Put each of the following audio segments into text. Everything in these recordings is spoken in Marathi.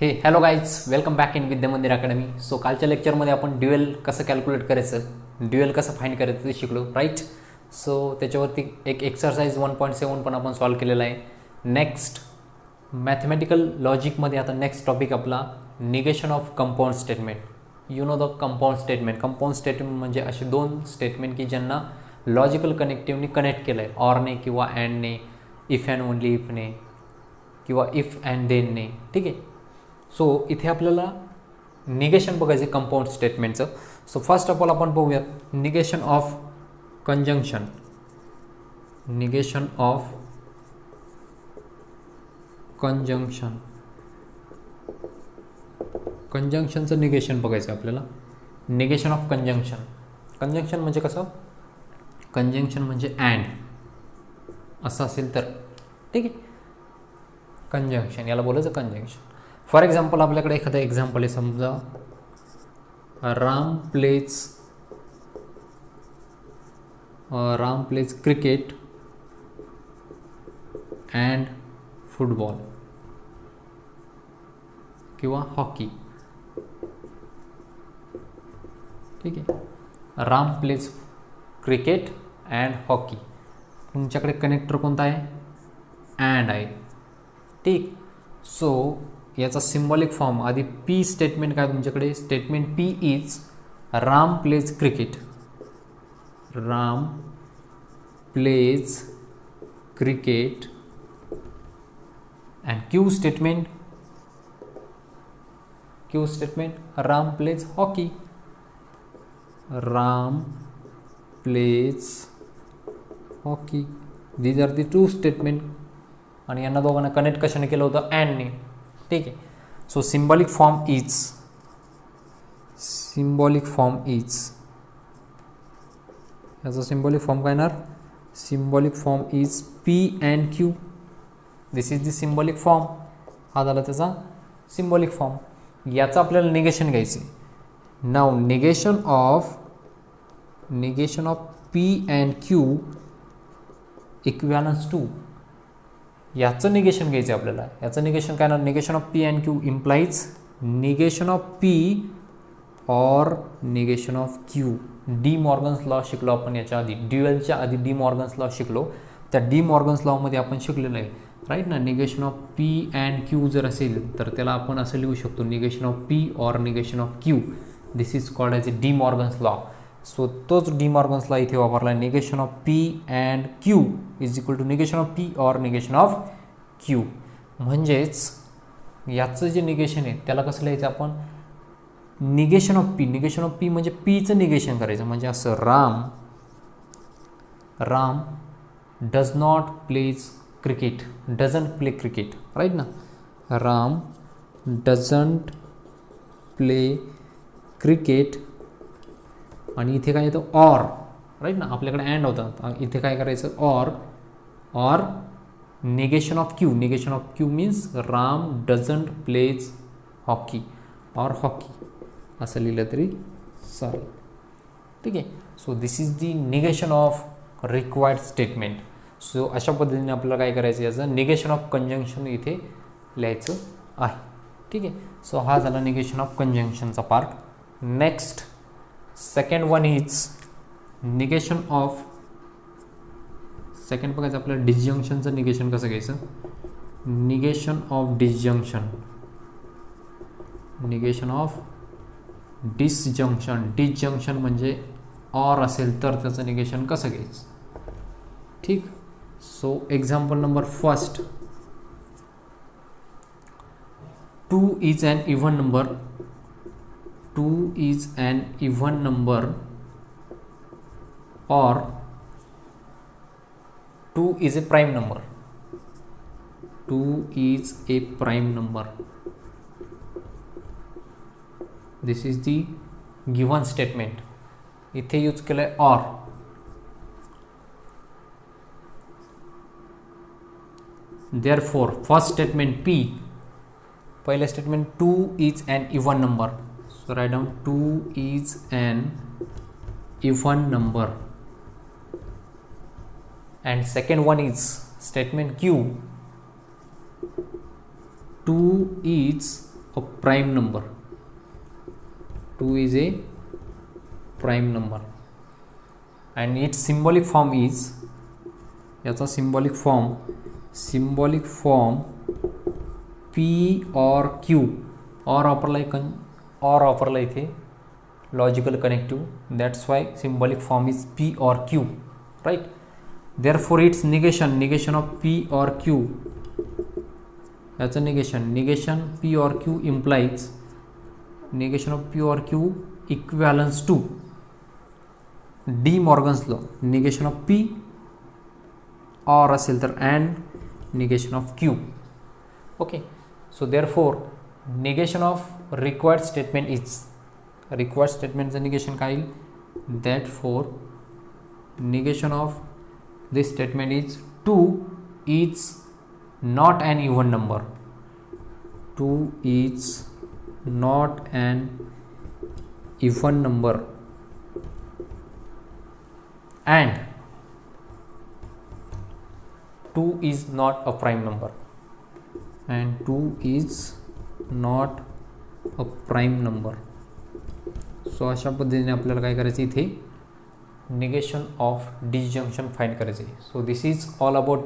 हे hello guys, welcome back in Vidya Mandir Academy. So कालच्या लेक्चरमध्ये आपण ड्युएल कसं कॅल्क्युलेट करायचं, ड्युएल कसं फाईंड करायचं ते शिकलो, राईट. सो त्याच्यावरती एक एक्सरसाइज 1.7 पण आपण सॉल्व केलेला आहे. नेक्स्ट मॅथमॅटिकल लॉजिकमध्ये आता नेक्स्ट टॉपिक आपला negation of compound statement. You know the compound statement. Compound statement म्हणजे असे दोन स्टेटमेंट की ज्यांना लॉजिकल कनेक्टिव्हनी कनेक्ट केलं आहे, ऑरने किंवा अँडने, इफ अँड ओनली इफने किंवा इफ अँड देनने. ठीक आहे. सो इथे आपल्याला निगेशन बघायचं आहे कंपाऊंड स्टेटमेंटचं. सो फर्स्ट ऑफ ऑल आपण बघूयात negation of conjunction. Negation of conjunction. कंजंक्शनचं निगेशन बघायचं आहे आपल्याला. Negation of conjunction. कंजंक्शन म्हणजे कसं? कंजंक्शन म्हणजे अँड असं असेल तर, ठीक आहे. कंजंक्शन याला बोलायचं कंजंक्शन. फॉर एक्झाम्पल आपल्याकडे एखादं एक्झाम्पल आहे. समजा Ram plays cricket and football किंवा हॉकी. ठीक आहे. Ram plays cricket and hockey. तुमच्याकडे कनेक्टर कोणता आहे? अँड आहे. ठीक. सो याचा सिम्बॉलिक फॉर्म आधी पी स्टेटमेंट काय तुमच्याकडे? Statement P is Ram plays cricket. Ram plays cricket. And Q statement Ram plays hockey. Ram plays hockey. These are the two statement. आणि यांना दोघांना कनेक्ट कशाने केलं होतं? अँडने. ठीक आहे. सो सिम्बॉलिक फॉर्म इज याचा सिम्बॉलिक फॉर्म काय येणार? Symbolic form is P and Q. This is the symbolic form. हा झाला त्याचा सिम्बॉलिक फॉर्म. याचं आपल्याला निगेशन घ्यायचे. नाव negation of P and Q equivalence to. याचं निगेशन घ्यायचं आहे आपल्याला. याचं निगेशन काय ना? Negation of P and Q implies negation of P or negation of Q. De Morgan's law शिकलो आपण याच्या आधी. ड्युएलच्या आधी डी मॉर्गन्स लॉ शिकलो. त्या डी मॉर्गन्स लॉमध्ये आपण शिकलेलं आहे, राईट ना. Negation of P and Q जर असेल तर त्याला आपण असं लिहू शकतो, negation of P or negation of Q. This is called as a De Morgan's law. So तोच डी मॉर्गन्स लॉ इथे वापरला. Negation of P and Q is equal to negation of P or negation of Q. म्हणजेच याचं जे निगेशन आहे त्याला कसं लिहायचं आपण? निगेशन ऑफ पी म्हणजे पीचं निगेशन करायचं. म्हणजे असं Ram does not plays cricket, doesn't play cricket, right ना. Ram doesn't play cricket. आणि इथे काय येतं? ऑर, राईट ना. आपल्याकडे अँड होता, इथे काय करायचं? Or negation of Q. Negation of Q means Ram doesn't pledge hockey or hockey असं लिहिलं तरी चालेल. ठीक आहे. So this is the negation of required statement. So अशा पद्धतीने आपल्याला काय करायचं? याचं निगेशन ऑफ कंजंक्शन इथे लिहायचं आहे. ठीक आहे. सो हा झाला निगेशन ऑफ कंजंक्शनचा part. Next second one is negation of. Second बघायचं आपल्याला डिसजंक्शनचं निगेशन कसं घ्यायचं? Negation of disjunction. Negation of disjunction म्हणजे ऑर असेल तर त्याचं निगेशन कसं घ्यायचं? ठीक. So example number first. 2 is an even number. 2 is an even number or 2 is a prime number. 2 is a prime number. This is the given statement. इथे यूज केलं आहे or. Therefore first statement P. पहिलं statement 2 is an even number. So write down 2 is an even number. And second one is statement Q. 2 is a prime number. 2 is a prime number and its symbolic form is, याचा symbolic form P or Q, or वापरला इथे logical connective, that's why symbolic form is P or Q, right? Therefore its negation of P or Q, याचा negation P or Q implies negation of P or Q equivalence to De Morgan's law, negation of P or असेल तर and negation of Q. Okay, so therefore negation of required statement is, required statement चं negation काय येईल, therefore negation of this statement is 2 is not an even number. 2 is not an even number and 2 is not a prime number, and 2 is not a prime number. So अशा पद्धतीने आपल्याला काय करायचं इथे निगेशन ऑफ डिसजंक्शन फाइंड करायचे. So this is all about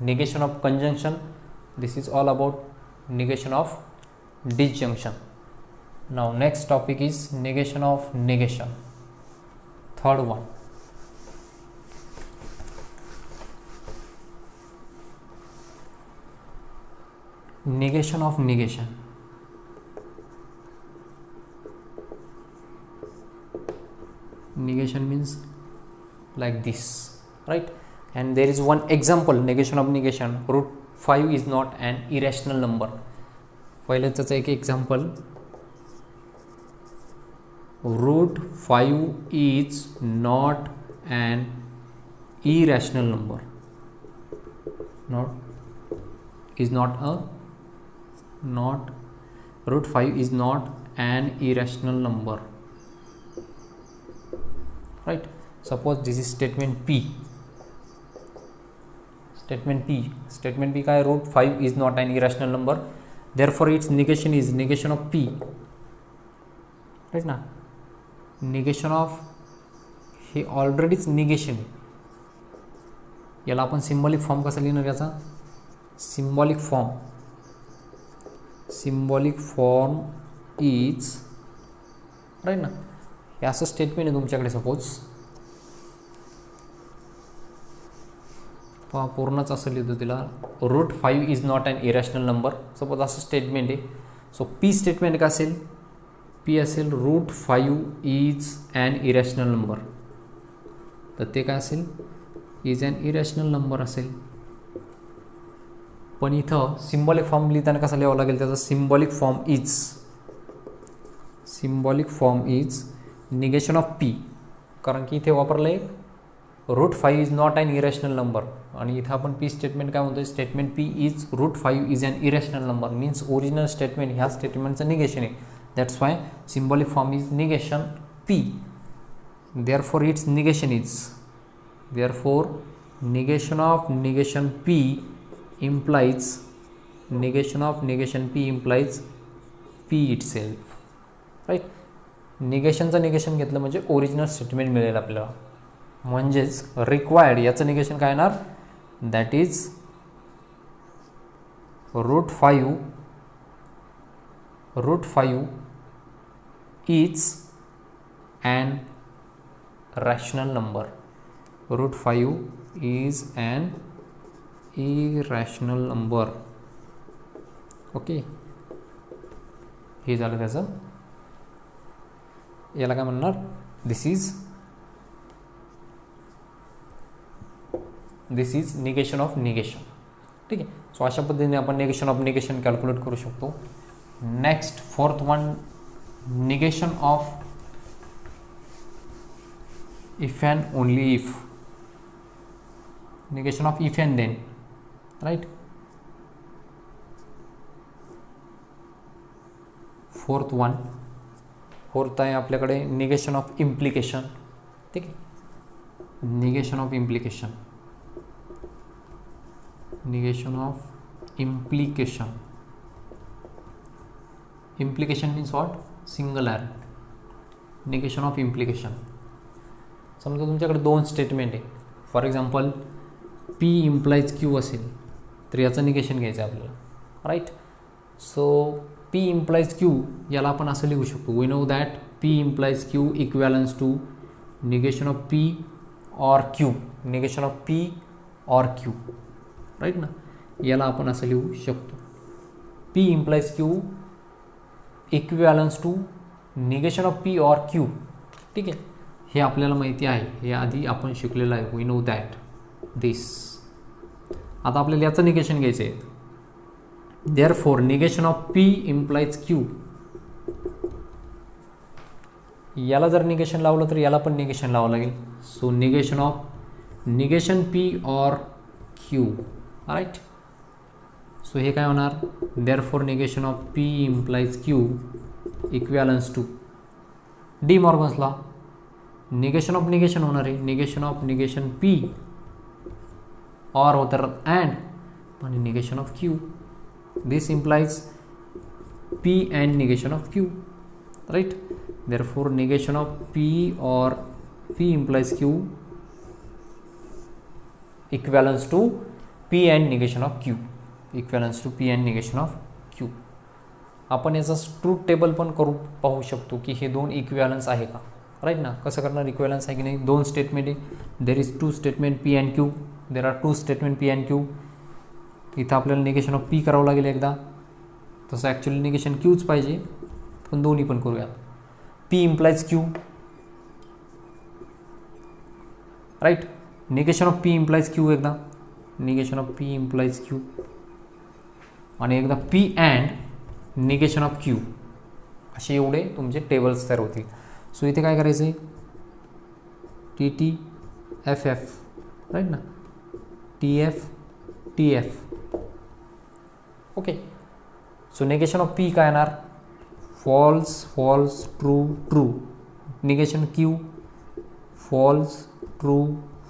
negation of conjunction, this is all about negation of disjunction. Now next topic is negation of negation, third one. Negation of negation. Negation means like this, right? And there is one example, negation of negation, root 5 is not an irrational number. पहिले त्याचं एक example, root 5 is not an irrational number, root 5 is not an irrational number, right. Suppose this is statement P. Statement P काय, root 5 is not an irrational number, therefore its negation is negation of P, right ना. negation of हे ऑलरेडीच निगेशन आहे, याला आपण सिम्बॉलिक फॉर्म कसा लिहिणार, याचा सिम्बॉलिक फॉर्म इज, राईट ना. हे असं स्टेटमेंट आहे तुमच्याकडे, सपोज पूर्णच असं लिहितो तिला, root 5 is not an irrational number, suppose असं स्टेटमेंट आहे. सो पी स्टेटमेंट काय असेल, पी असेल root 5 is an irrational number, तर ते काय असेल, इज ॲन इरॅशनल नंबर असेल. पण इथं सिम्बॉलिक फॉर्म लिहिताना कसा लिहावं लागेल, त्याचा symbolic form is negation of P, कारण की इथे वापरलं आहे root 5 is not an irrational number, आणि इथं आपण पी स्टेटमेंट काय म्हणतोय, statement P is root 5 is an irrational number, means original statement ह्या स्टेटमेंटचं निगेशन आहे. That's why symbolic form is negation P. Therefore its negation is, therefore negation of negation P implies, negation of negation P implies P itself, right. निगेशनचं negation घेतलं म्हणजे ओरिजिनल स्टेटमेंट मिळेल आपल्याला, म्हणजेच रिक्वायर्ड याचं निगेशन काय येणार, that is root 5 is an rational number, root 5 is an irrational number. Okay, हे झालं त्याचं. याला काय म्हणणार, this is negation of negation, ठीक आहे. सो अशा पद्धतीने आपण निगेशन ऑफ निगेशन कॅल्क्युलेट करू शकतो. Next fourth one, negation of if and only if, negation of if and then, right. Fourth आहे आपल्याकडे निगेशन ऑफ इम्प्लिकेशन, ठीक आहे. Negation of implication, implication means what, single arrow. Negation of implication. समजा तुमच्याकडे दोन स्टेटमेंट आहे, for example P implies Q असेल तर याचं निगेशन घ्यायचं आहे आपल्याला, right. So P implies Q याला आपण असं लिहू शकतो, we know that P implies Q equivalence to negation of P or Q, negation of P or Q, right ना. याला आपण असं लिहू शकतो, P implies Q equivalence to negation of P or Q. ठीक आहे, हे आपल्याला माहिती आहे, हे आधी आपण शिकलेलं आहे, वी नो दॅट दिस. आता आपल्याला याचं निगेशन घ्यायचं आहे. Therefore negation of P implies Q, याला जर निगेशन लावलं तर याला पण निगेशन लावावं लागेल. So negation P or Q, right. So हे काय होणार, therefore negation of P implies Q equivalence to De Morgan's law. Negation of negation होणार आहे, निगेशन ऑफ निगेशन P और होतं अँड आणि negation of Q. This implies P and negation of Q, right. Therefore negation of P or P implies Q equivalence to P and negation of Q, equivalence to P and negation of Q. आपण याचा ट्रूथ टेबल पण करू पाहू शकतो की हे दोन इक्वॅलन्स आहे का, राईट ना. कसं करणार, इक्वॅलन्स आहे की नाही. दोन स्टेटमेंट आहे, there is two statement P and Q, there are two statement P and Q. इथं आपल्याला निगेशन ऑफ P करावं लागेल एकदा, तसं ॲक्च्युली निगेशन Qच पाहिजे, पण दोन्ही पण करूया. P implies Q, right. Negation of P implies Q एकदा, negation of P implies Q आणि एकदा P and negation of Q, असे एवढे तुमचे टेबल्स तयार होतील. सो इथे काय करायचं आहे, TTFF, राईट ना, TF. Okay. So negation of P काय येणार, false false true true. Negation Q false true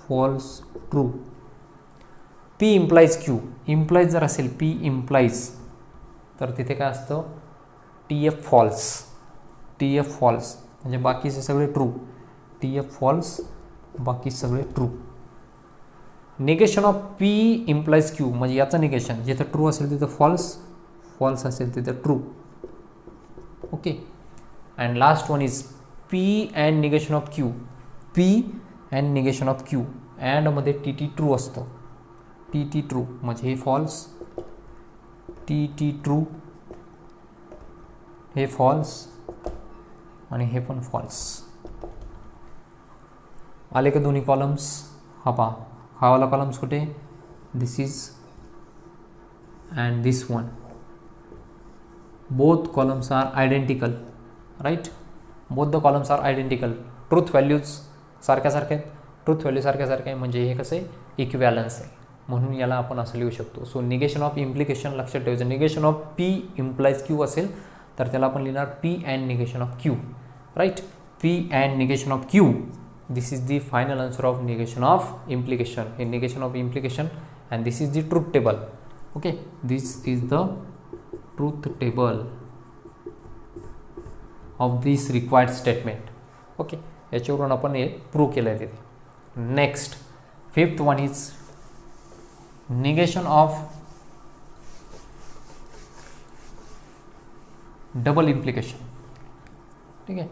false true. P implies Q, implies जर असेल P इम्प्लाइज तर तिथे काय असतं, TF फॉल्स. TF फॉल्स म्हणजे बाकीचे सगळे ट्रू, TF फॉल्स बाकी सगळे true. Negation of P implies Q म्हणजे याचं निगेशन, जिथं ट्रू असेल तिथं फॉल्स, फॉल्स असेल तिथं true. Okay. And last one is P and negation of Q, P and negation of Q अँडमध्ये TT true असतं, TT ट्रू म्हणजे हे फॉल्स, TT ट्रू हे फॉल्स आणि हे पण फॉल्स. आले का दोन्ही कॉलम्स. हा पहा, हा वाला कॉलम्स कुठे, this is and this one, both columns are identical, right. Both the columns are identical. Truth values सारख्या सारख्या आहेत, ट्रूथ व्हॅल्यू सारख्या सारख्या आहे, म्हणजे हे कसं आहे, इक्वॅलन्स आहे, म्हणून याला आपण असं लिहू शकतो. सो निगेशन ऑफ इम्प्लिकेशन लक्षात ठेवायचं, negation of P implies Q असेल तर त्याला आपण लिहिणार P and negation of Q, right. P and negation of Q, this is the final answer of negation of implication. हे negation of implication and this is the truth table. Okay, this is the truth table of this required statement. Okay, याच्यावरून आपण हे प्रूव्ह केलं आहे तिथे. Next fifth one is negation of double implication. ठीक आहे.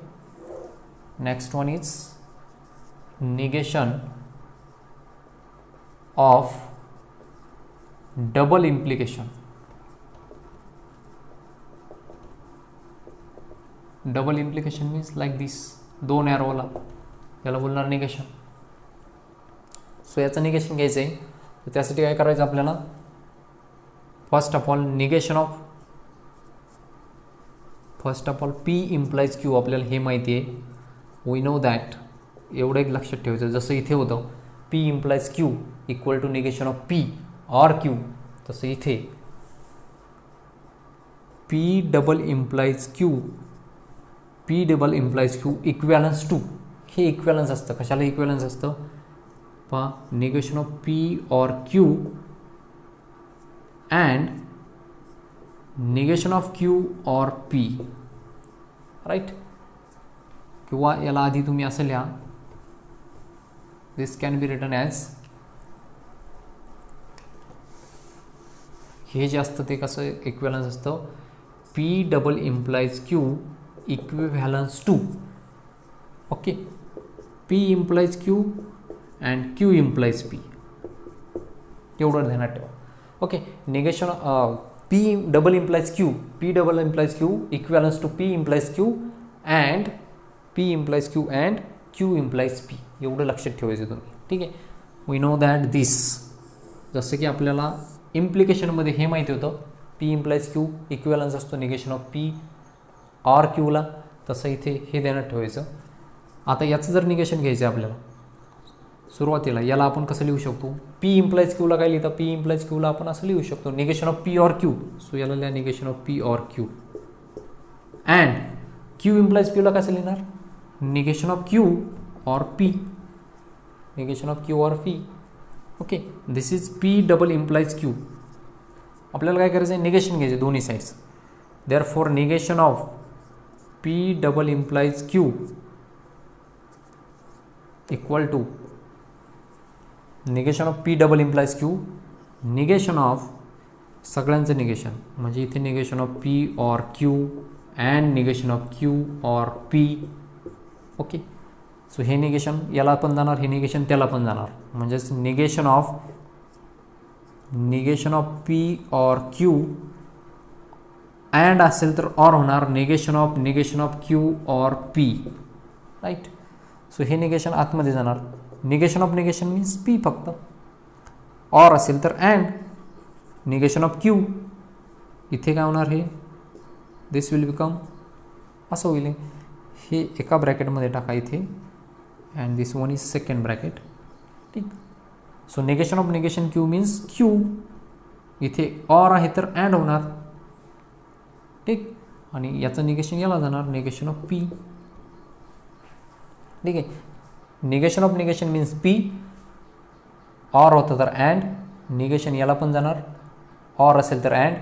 Next one is negation of double implication. Double implication means like this, दोन ॲरोला, याला बोलणार निगेशन. सो याचं निगेशन घ्यायचं आहे, तर त्यासाठी काय करायचं आपल्याला, first of all P implies Q आपल्याला हे माहिती आहे, वी नो दॅट. एवढं एक लक्षात ठेवायचं, जसं इथे होतं P implies Q equal to negation of P or Q, तसं इथे P double implies Q equivalence to, हे इक्वॅलन्स असतं. कशाला इक्वॅलन्स असतं, पहा, negation of P or Q and negation of Q or P, right. किंवा याला आधी तुम्ही असं लिहा, this can be written as, हे जे असतं ते कसं इक्विव्हॅलन्स असतं, P double implies Q equivalence to, okay, P implies Q and Q implies P, एवढं ध्यानात ठेवा. Okay, negation P double implies Q, P double implies Q equivalence to P implies Q and P implies Q and Q implies P, एवढं लक्षात ठेवायचं तुम्ही. ठीक आहे, वी नो दॅट दिस, जसं की आपल्याला इम्प्लिकेशनमध्ये हे माहिती होतं, पी इम्प्लाइज क्यू इक्विव्हॅलन्स असतो निगेशन ऑफ पी ऑर क्यूला, तसं इथे हे ध्यानात ठेवायचं. आता याचं जर निगेशन घ्यायचं आहे आपल्याला, सुरुवातीला याला आपण कसं लिहू शकतो, पी इम्प्लाइज क्यूला काय लिहितं, पी इम्प्लाइज क्यूला आपण असं लिहू शकतो, negation of P or Q. So याला लिहा negation of P or Q. And Q implies क्यूला कसं लिहिणार, negation of Q or P, negation of Q or P. Okay, this is P double implies Q. आपल्याला काय करायचं आहे, निगेशन घ्यायचे दोन्ही sides. Therefore negation of P double implies Q equal to negation of P double implies Q, negation of सगळ्यांचं निगेशन, म्हणजे इथे negation of P or Q and negation of Q or P. Okay, so हे निगेशन याला पण जाणार, हे निगेशन त्याला पण जाणार, म्हणजेच negation of P or Q and असेल तर ऑर होणार negation of Q or P, right. So हे निगेशन आतमध्ये जाणार, negation of negation means P फक्त, ऑर असेल तर अँड निगेशन ऑफ क्यू, इथे काय होणार, हे दिस विल बिकम असं होईल, हे एका ब्रॅकेटमध्ये टाका इथे, and this one is second bracket. ठीक, so negation of negation Q means Q, इथे ऑर आहे तर अँड होणार. ठीक, आणि याचं निगेशन याला जाणार, निगेशन ऑफ पी. ठीक आहे, negation of negation means P, or होतं तर अँड, निगेशन याला पण जाणार, ऑर असेल तर and,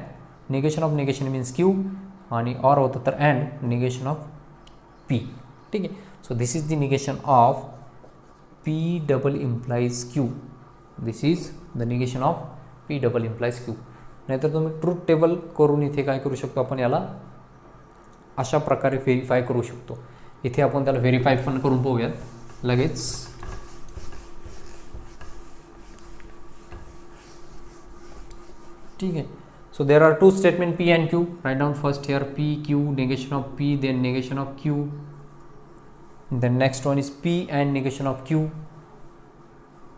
negation of negation means Q, आणि ऑर होतं तर अँड, निगेशन ऑफ पी. ठीक आहे, so this is the negation of P double implies Q, this is the negation of P double implies Q. नाहीतर तुम्ही ट्रूथ टेबल करून इथे काय करू शकतो, आपण याला अशा प्रकारे व्हेरीफाय करू शकतो. इथे आपण त्याला व्हेरीफाय पण करून पाहूयात लगेच. ठीक आहे, so there are two statement P and Q. Right down first here P Q, negation of P, then negation of Q, then next one is P and negation of Q.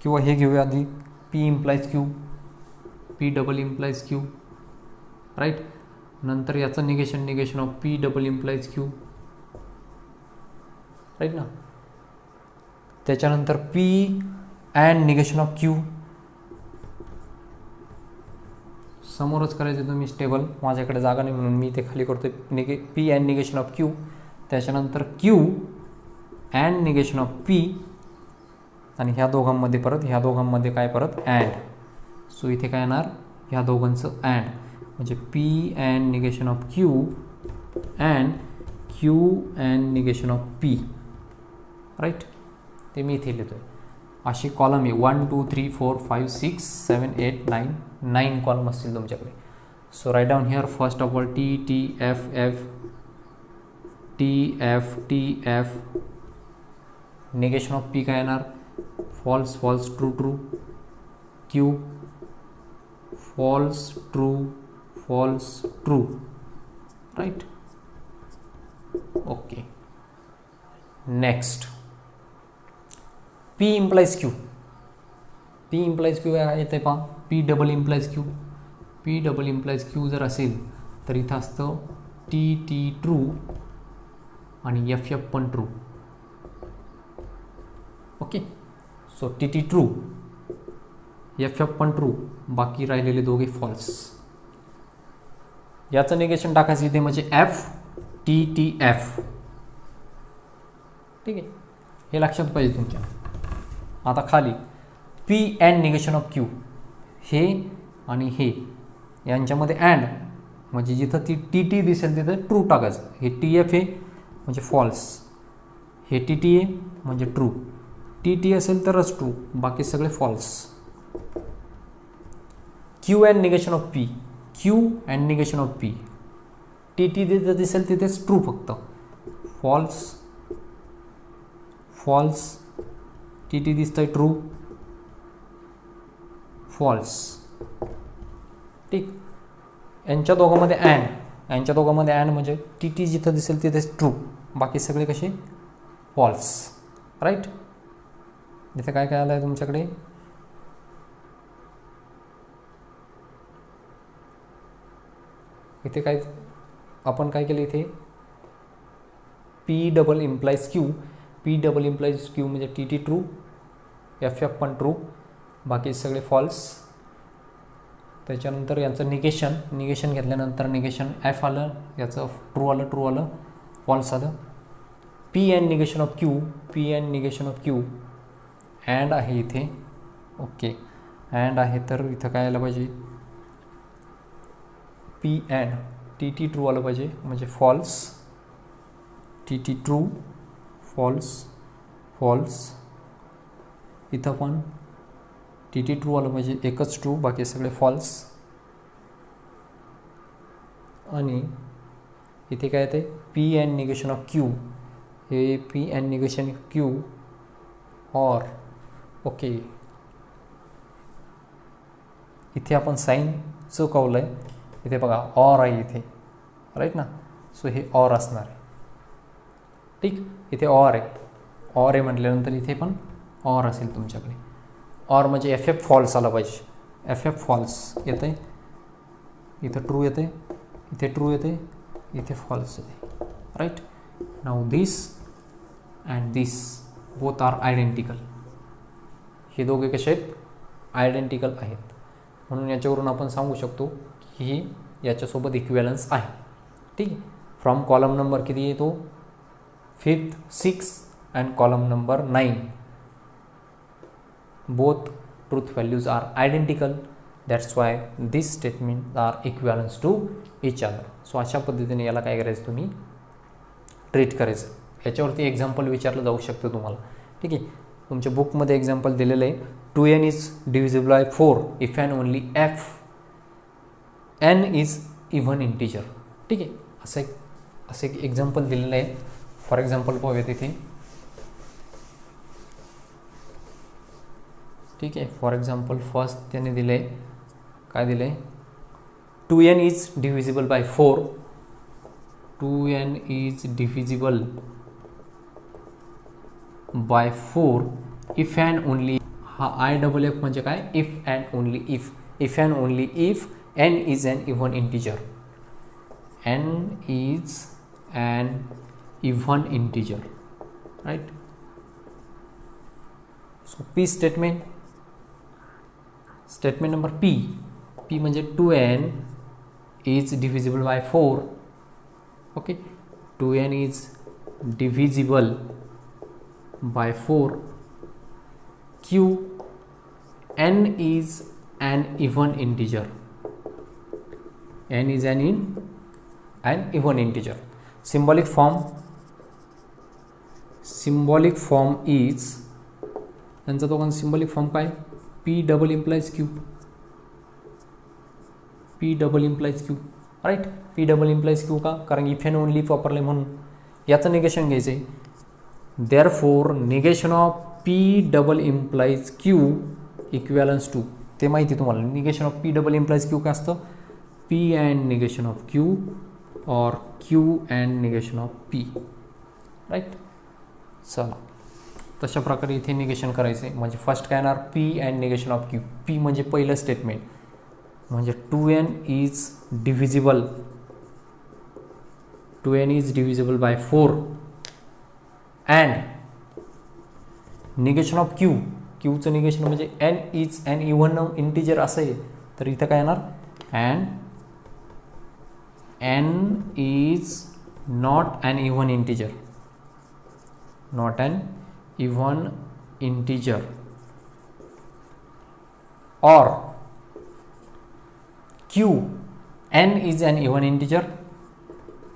किंवा हे घेऊया आधी, P implies Q, P double implies Q, right. नंतर याचं negation of P double implies Q, right ना. त्याच्यानंतर P and negation of Q, समोरच करायचं तुम्ही टेबल, माझ्याकडे जागा नाही म्हणून मी ते खाली करतो. P and negation of Q, त्याच्यानंतर Q and negation of P, आणि ह्या दोघांमध्ये परत, ह्या दोघांमध्ये काय परत अँड. सो इथे काय येणार, ह्या दोघांचं अँड, म्हणजे P and negation of Q and Q and negation of P, right. ते मी इथे लिहितो आहे. अशी कॉलम आहे 1 2 3 4 5 6 7 8 9 कॉलम असतील तुमच्याकडे. So right down here first of all T T F F T F T F, negation of P काय येणार, false false true true, Q false true, right. Okay, next P implies Q. P implies Q येते पहा, P double implies Q. P double implies Q जर असेल तर इथं असतं टी टी ट्रू आणि एफ एफ पण true. Okay, so T T true, F F पण ट्रू, बाकी राहिलेले दोघे फॉल्स. याचं निगेशन टाकायचं इथे, म्हणजे एफ टी टी एफ. ठीक आहे, हे लक्षात पाहिजे तुमच्या. आता खाली P and negation of Q, हे आणि हे यांच्यामध्ये अँड, म्हणजे जिथं ती टी टी दिसेल तिथं ट्रू टाकायचं. हे टी एफ आहे म्हणजे फॉल्स, हे टी टी आहे म्हणजे ट्रू, टी टी असेल तरच ट्रू, बाकी सगळे false. Q and negation of P, Q and negation of P, T T जिथं दिसेल तिथेच ट्रू फक्त, फॉल्स फॉल्स, टी टी दिसतंय ट्रू, फॉल्स. ठीक, यांच्या दोघांमध्ये अँड म्हणजे टी टी जिथं दिसेल तिथेच ट्रू, बाकी सगळे कसे फॉल्स. राईट. इथे काय काय आलं आहे तुमच्याकडे, इथे काय आपण काय केलं, इथे P double implies Q, P double implies Q म्हणजे T T true, F F पण ट्रू, बाकी सगळे फॉल्स. त्याच्यानंतर यांचं निगेशन घेतल्यानंतर निगेशन एफ आलं, याचं ट्रू आलं, फॉल्स आलं. P and negation of Q, P and negation of Q, and आहे इथे. ओके, अँड आहे तर इथं काय आलं पाहिजे, P and T T true आलं पाहिजे म्हणजे false, T T true, false. इथं पण टी टी ट्रू आलं म्हणजे एकच ट्रू, बाकी सगळे फॉल्स. आणि इथे काय येते, P and negation of Q, हे P and negation Q or. Okay, इथे आपण साईन चुकवलं आहे, इथे बघा ऑर आहे इथे, राईट ना. सो हे ऑर असणार आहे. ठीक, इथे ऑर आहे म्हटल्यानंतर इथे पण ऑर असेल तुमच्याकडे. ऑर म्हणजे एफ एफ फॉल्स आला पाहिजे, एफ एफ फॉल्स येतं आहे, इथं ट्रू येतं आहे, इथे ट्रू येते, इथे फॉल्स येते. Right. Now this and this both are identical, हे दोघे कसे आहेत, आयडेंटिकल आहेत. म्हणून याच्यावरून आपण सांगू शकतो की ही याच्यासोबत इक्विवॅलन्स आहे. ठीक आहे. फ्रॉम कॉलम नंबर किती येतो, 5th 6th and column number 9 both truth values are identical, that's why these statements are equivalent to each other. So अशा पद्धतीने याला काय करायचं, तुम्ही ट्रीट करायचं. याच्यावरती एक्झाम्पल विचारलं जाऊ शकतं तुम्हाला. ठीक आहे. तुमच्या बुकमध्ये एक्झाम्पल दिलेलं आहे, 2n is divisible by 4 if and only if n is even integer. ठीक आहे. असं एक एक्झाम्पल दिलेलं आहे. फॉर एक्झाम्पल पाहूया तिथे. ठीक आहे. फॉर एक्झाम्पल फर्स्ट त्याने दिले, काय दिले, 2n is divisible by 4, 2n is divisible by 4 if and only, हा IFF म्हणजे काय, if and only if, if and only if n is an even integer, n is an even integer. Right. So P statement, statement number P म्हणजे 2n is divisible by 4. Okay, 2n is divisible by 4. Q, n is an even integer, n is an even integer. Symbolic form is, यांचा दोघांचा सिम्बॉलिक फॉर्म काय, P double implies Q, P double implies Q. Right. P double implies Q का, कारण इफ अँड ओनली इफ वापरले म्हणून. याचं निगेशन घ्यायचं आहे. Therefore negation of P double implies Q equivalence to, ते माहिती आहे तुम्हाला. Negation of P double implies Q काय असतं, P and negation of Q or Q and negation of P. Right. चला, तशा प्रकारे इथे निगेशन करायचं आहे. म्हणजे फर्स्ट काय येणार, P and negation of Q. P म्हणजे पहिलं स्टेटमेंट, म्हणजे 2n is divisible, 2n is divisible by 4 and negation of Q, Qचं निगेशन म्हणजे n is an even integer असं आहे. तर इथं काय येणार, and n is not an even integer, not an even integer, or Q n is an even integer,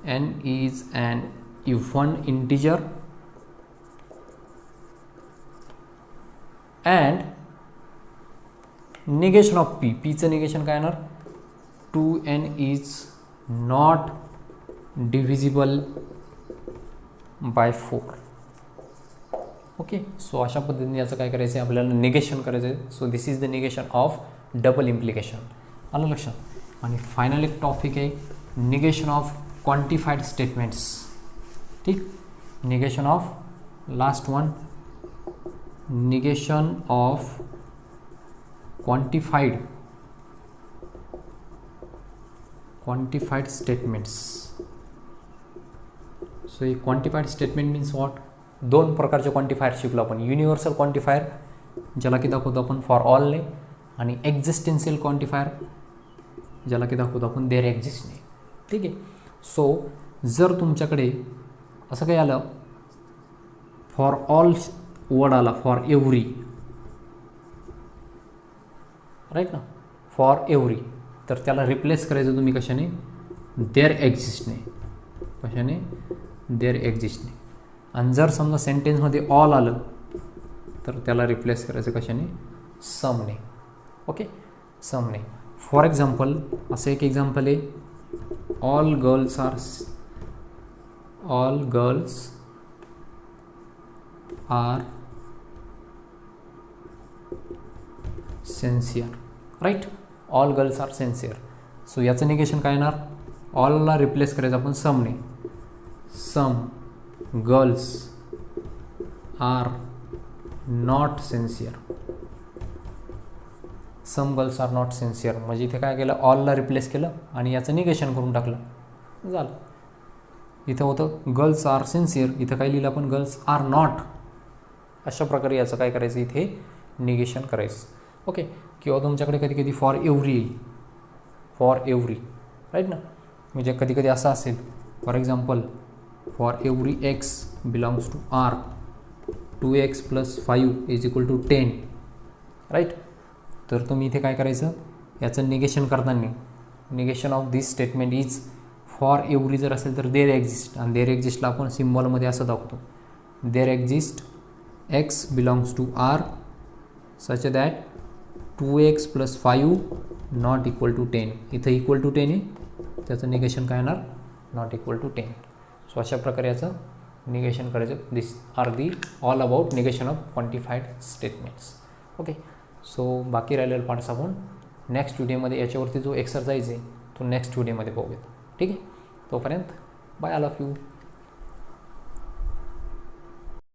n is an even integer, and negation of p, p चं निगेशन काय येणार, 2n is not divisible by 4. Okay, so अशा पद्धतीने याचं काय करायचं आहे, आपल्याला निगेशन करायचं आहे. So this is the negation of double implication. आलं लक्षात. आणि फायनल एक टॉपिक आहे निगेशन ऑफ क्वांटिफाईड स्टेटमेंट्स. ठीक, negation of last one, negation of quantified statements. So ही क्वांटिफाईड स्टेटमेंट मीन्स व्हॉट, दोन प्रकारचे क्वांटिफायर शिकलो आपण. युनिव्हर्सल क्वांटिफायर ज्याला की दाखवतो आपण फॉर ऑलने, आणि एक्झिस्टेन्शियल क्वांटिफायर ज्याला की दाखवतो आपण देअर एक्झिस्टने. ठीक आहे. सो जर तुमच्याकडे असं काही आलं, फॉर ऑल वर्ड आला, फॉर एव्हरी, राईट ना, फॉर एव्हरी, तर त्याला रिप्लेस करायचं तुम्ही कशाने, देअर एक्झिस्टने. कशाने, देअर एक्झिस्टने. आणि जर समजा सेंटेन्समध्ये ऑल आलं तर त्याला रिप्लेस करायचं कशाने, समने. ओके, समने. फॉर एक्झाम्पल असं एक एक्झाम्पल आहे, all girls are sincere. Right, all girls are sincere. So याचं निगेशन काय येणार, ऑलला रिप्लेस करायचं आपण समने. Some girls are not sincere. Some girls are not sincere म्हणजे इथे काय केलं, ऑलला रिप्लेस केलं आणि याचं निगेशन करून टाकलं, झालं. इथं होतं गर्ल्स आर सिन्सिअर, इथं काय लिहिलं आपण, गर्ल्स आर नॉट. अशा प्रकारे याचं काय करायचं, इथे निगेशन करायचं. ओके, किंवा तुमच्याकडे कधी कधी फॉर एव्हरी येईल, फॉर एव्हरी, राईट ना. म्हणजे कधी कधी असं असेल, for example for every X belongs to R, 2x + 5 = 10. Right. तर तुम्ही इथे काय करायचं, याचं निगेशन करताना, negation of this statement is for every जर असेल तर देअर एक्झिस्ट, आणि देअर एक्झिस्टला आपण सिम्बॉलमध्ये असं दाखवतो, there exist x belongs to R such that 2x + 5 ≠ 10. इथं = 10 आहे, त्याचं निगेशन काय येणार, नॉट इक्वल टू 10. सो अशा प्रकारे याचं निगेशन करायचं. This are the all about negation of quantified statements. Okay, so बाकी राहिलेले पार्ट्स आपण नेक्स्ट व्हिडिओमध्ये, याच्यावरती जो एक्सरसाइज आहे तो नेक्स्ट व्हिडिओमध्ये बघूयात. ठीक आहे, तोपर्यंत बाय, ऑल ऑफ यू.